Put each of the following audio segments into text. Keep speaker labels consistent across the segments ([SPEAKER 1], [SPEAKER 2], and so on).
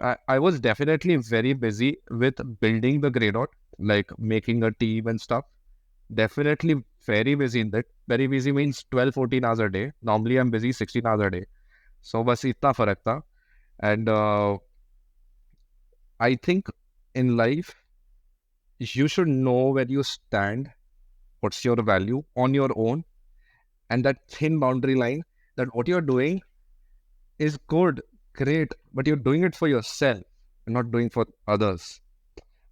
[SPEAKER 1] I was definitely very busy with building the Grey Dot, like making a team and stuff. Definitely very busy in that. Very busy means 12, 14 hours a day. Normally I'm busy 16 hours a day. So बस इतना फर्क था. And I think in life, you should know where you stand, what's your value on your own, and that thin boundary line that what you're doing is good, great, but you're doing it for yourself and not doing for others.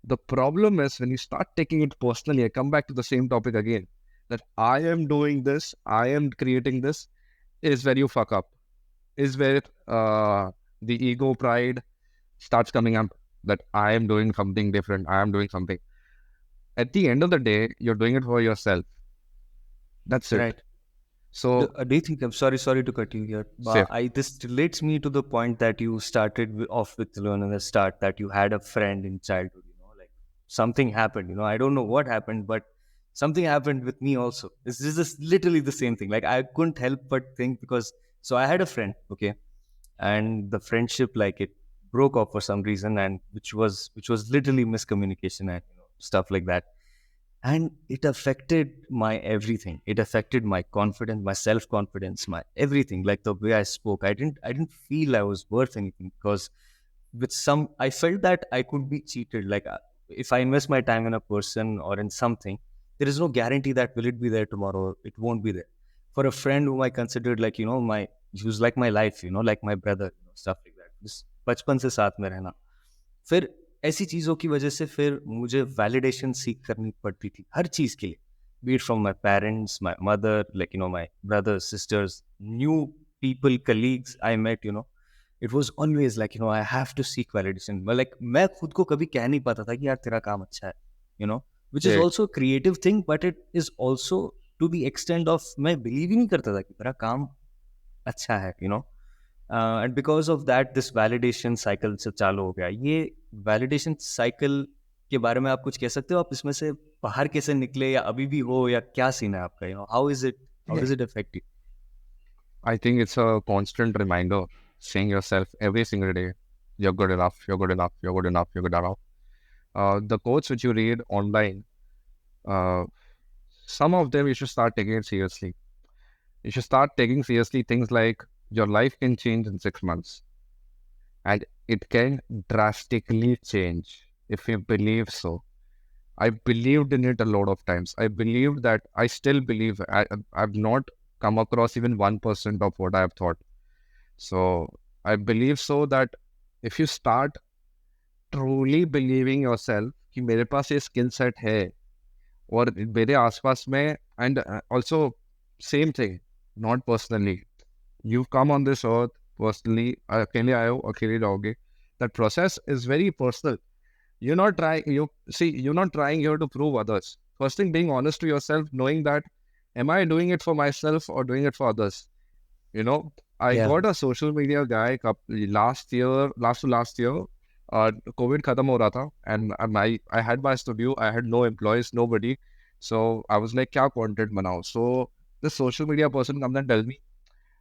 [SPEAKER 1] The problem is when you start taking it personally, I come back to the same topic again, that I am doing this, I am creating this, is where you fuck up, is where the ego pride starts coming up, that I am doing something different, I am doing something. At the end of the day, you're doing it for yourself. That's it.
[SPEAKER 2] Right.
[SPEAKER 1] So,
[SPEAKER 2] Do you think, I'm sorry to cut you here,
[SPEAKER 1] say,
[SPEAKER 2] but this relates me to the point that you started off with, in the start, that you had a friend in childhood, like something happened, I don't know what happened, but something happened with me also. This is just literally the same thing. Like I couldn't help but think, because so I had a friend, okay, and the friendship, like, it broke off for some reason, and which was literally miscommunication and stuff like that. And it affected my everything. It affected my confidence, my self confidence, my everything. Like the way I spoke, I didn't feel I was worth anything, because with some, I felt that I could be cheated. Like if I invest my time in a person or in something, there is no guarantee that will it be there tomorrow, it won't be there. For a friend whom I considered, like, my he was like my life, like my brother, stuff like that, just बचपन से साथ में रहना. फिर ऐसी चीज़ों की वजह से फिर मुझे वैलिडेशन सीख करनी पड़ती थी हर चीज़ के लिए, be it from my parents, my mother, like my brothers, sisters, new people, colleagues I met, it was always like I have to seek validation. Like मैं खुद को कभी कह नहीं पाता था कि यार तेरा काम अच्छा है, which is
[SPEAKER 1] say,
[SPEAKER 2] also creative thing, but it is also to the extent of मैं बिलीव ही नहीं करता था कि मेरा काम अच्छा है, and because of that this validation cycle से चालू हो गया. ये वैलिडेशन साइकिल के बारे में आप कुछ कह सकते हो? आप इसमें से बाहर कैसे निकले, या अभी भी हो, या क्या सीन है आपका? How
[SPEAKER 1] yeah,
[SPEAKER 2] does it affect you?
[SPEAKER 1] I think it's a constant reminder saying yourself every single day, you're good enough, you're good enough, you're good enough, you're good enough. The quotes which you read online, uh, some of them you should start taking it seriously. You should start taking seriously things like your life can change in 6 months, and it can drastically change if you believe so. I believed in it a lot of times. I believed that I still believe. I've not come across even 1% of what I've thought. So I believe so that if you start truly believing yourself कि मेरे पास ये skill set है और मेरे आसपास में, and also same thing, not personally. You've come on this earth personally. अकेले आए हो, अकेले रहोगे. That process is very personal. You're not trying. You're not trying here to prove others. First thing, being honest to yourself, knowing that, am I doing it for myself or doing it for others? You know, I
[SPEAKER 2] Yeah.
[SPEAKER 1] got a social media guy last year, last year. COVID khatam ho raha tha, and I had my studio. I had no employees, nobody. So I was like, क्या content बनाओ? So this social media person comes and tells me,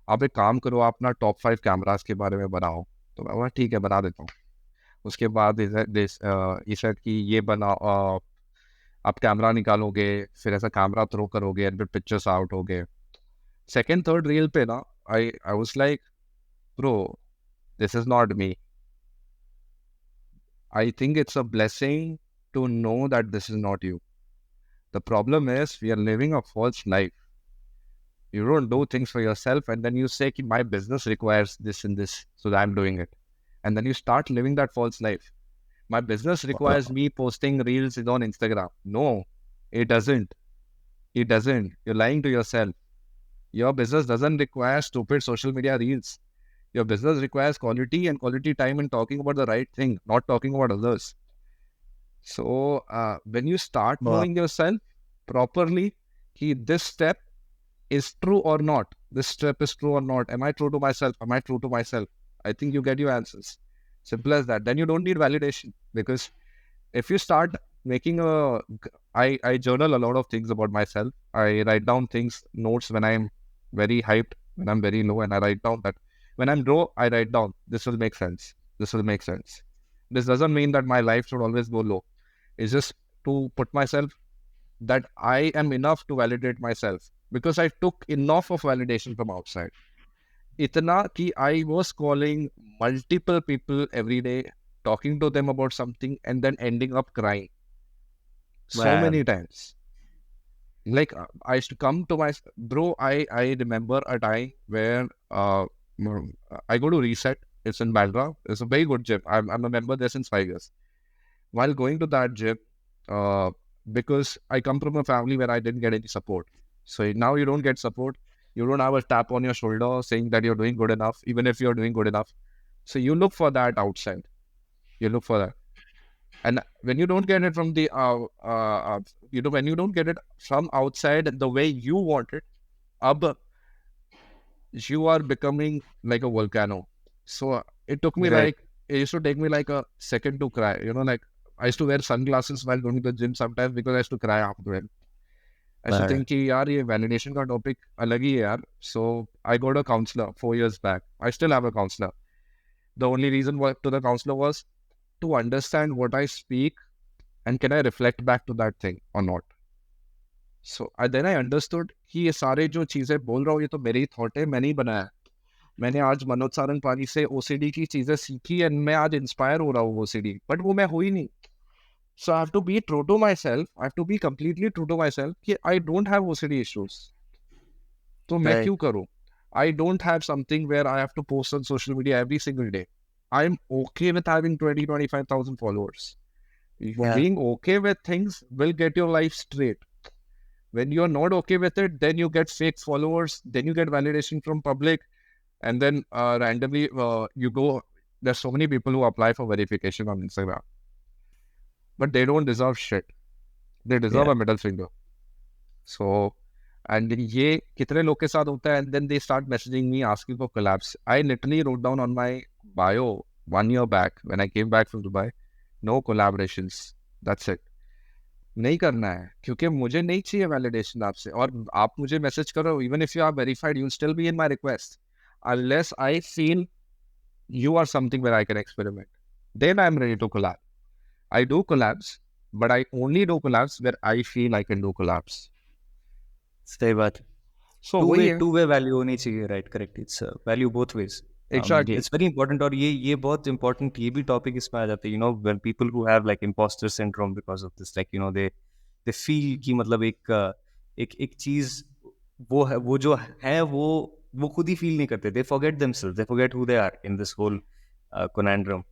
[SPEAKER 1] आप एक काम करो, आप अपना top 5 cameras के बारे में बनाओ. तो मैं बोला ठीक है, बना देता हूँ. उसके बाद he said कि ये बनाओ, आप कैमरा निकालोगे, फिर ऐसा कैमरा थ्रो करोगे, एंड फिर पिक्चर्स आउट हो गए. सेकेंड थर्ड रील पे ना, I was like, bro, this is not me. I think it's a blessing to know that this is not you. The problem is we are living a false life. You don't do things for yourself, and then you say कि my business requires this and this, so that I'm doing it. And then you start living that false life. My business requires me posting reels on Instagram. No, it doesn't. It doesn't. You're lying to yourself. Your business doesn't require stupid social media reels. Your business requires quality and quality time in talking about the right thing, not talking about others. So when you start
[SPEAKER 2] Wow.
[SPEAKER 1] knowing yourself properly, this step is true or not. This step is true or not. Am I true to myself? Am I true to myself? I think you get your answers. Simple as that. Then you don't need validation, because if you start making I journal a lot of things about myself. I write down things, notes when I'm very hyped, when I'm very low, and I write down that when I'm low, I write down, this will make sense. This will make sense. This doesn't mean that my life should always go low. It's just to put myself that I am enough to validate myself because I took enough of validation from outside. Itna ki I was calling multiple people every day, talking to them about something, and then ending up crying so
[SPEAKER 2] Man,
[SPEAKER 1] many times. Like I used to come to my bro. I remember a time where I go to Reset. It's in Bandra. It's a very good gym. I'm a member there since 5 years. While going to that gym, uh, because I come from a family where I didn't get any support. So now you don't get support. You don't have a tap on your shoulder saying that you're doing good enough, even if you're doing good enough. So you look for that outside. You look for that. And when you don't get it from the, when you don't get it from outside the way you want it, ab, you are becoming like a volcano. So it took me
[SPEAKER 2] right,
[SPEAKER 1] like, it used to take me like a second to cry. Like I used to wear sunglasses while going to the gym sometimes because I used to cry after it. I used to
[SPEAKER 2] man,
[SPEAKER 1] think कि यार ये validation का topic अलग ही है यार. So I got a counselor 4 years back. I still have a counselor. The only reason why to the counselor was to understand what I speak and can I reflect back to that thing or not. So then I understood कि ये सारे जो चीज़ें बोल रहा हूँ ये तो मेरी थॉट है, मैंने ही बनाया. मैंने आज मनोज सारंगपानी से ओसीडी की चीज़ें सीखी एंड मैं आज इंस्पायर हो रहा हूँ ओसीडी, बट वो मैं हुई नहीं. So I have to be true to myself. I have to be completely true to myself कि I don't have OCD issues. तो मैं
[SPEAKER 2] right.
[SPEAKER 1] क्यों करूँ? I don't have something where I have to post on social media every single day. I'm okay with having 20-25,000 followers.
[SPEAKER 2] Yeah,
[SPEAKER 1] Being okay with things will get your life straight. When you're not okay with it, then you get fake followers, then you get validation from public, and then randomly you go. There's so many people who apply for verification on Instagram, but they don't deserve shit. They deserve
[SPEAKER 2] yeah.
[SPEAKER 1] a middle finger. So, and ये कितने लोग के साथ होता है, and then they start messaging me asking for collabs. I literally wrote down on my bio 1 year back when I came back from Dubai, no collaborations. That's it. नहीं करना है क्योंकि मुझे नहीं चाहिए वैलिडेशन आपसे. और आप मुझे मैसेज करो, even if you are verified, you'll still be in my request unless I feel you are something where I can experiment. Then I'm ready to collab. I do collabs, but I only do collabs where I feel I can do collabs.
[SPEAKER 2] सही बात है.
[SPEAKER 1] So
[SPEAKER 2] to
[SPEAKER 1] वही
[SPEAKER 2] वे
[SPEAKER 1] है.
[SPEAKER 2] Two way value होनी चाहिए, right, correct. It's value both ways.
[SPEAKER 1] Exactly.
[SPEAKER 2] It's very important. और ये बहुत इंपॉर्टेंट, ये भी टॉपिक इसमें आ जाता है, when people who have like impostor syndrome because of this, like they feel कि मतलब एक चीज वो है, वो जो है वो खुद ही फील नहीं करते. They forget themselves, they forget who they are in this whole conundrum.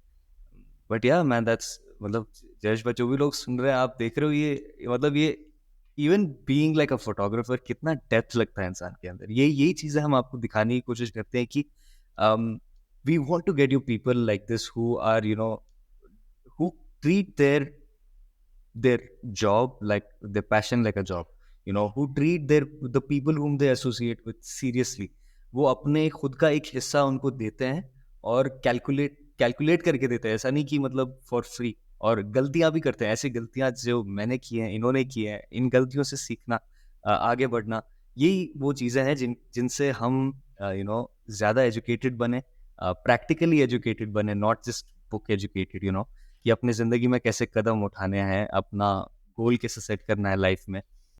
[SPEAKER 2] But ya man, that's मतलब जयेश भाई, जो भी लोग सुन रहे हैं, आप देख रहे हो, ये मतलब ये even being like a photographer कितना डेप्थ लगता है इंसान के अंदर. यही चीजें हम आपको दिखाने की कोशिश करते हैं कि we want to get you people like this who are who treat their job like their passion like a job, who treat the people whom they associate with seriously. वो अपने खुद का एक हिस्सा उनको देते हैं और कैलकुलेट करके देते हैं. ऐसा नहीं कि मतलब फॉर फ्री. और गलतियां भी करते हैं, ऐसी गलतियां जो मैंने की हैं, इन्होंने की हैं, इन गलतियों से सीखना, आगे बढ़ना. यही वो चीज़ें हैं जिनसे हम ज़्यादा एजुकेटेड बने, प्रैक्टिकली एजुकेटेड बने, नॉट जस्ट बुक एजुकेटेड. कि अपनी ज़िंदगी में कैसे कदम उठाने हैं, अपना गोल कैसे सेट करना है लाइफ में.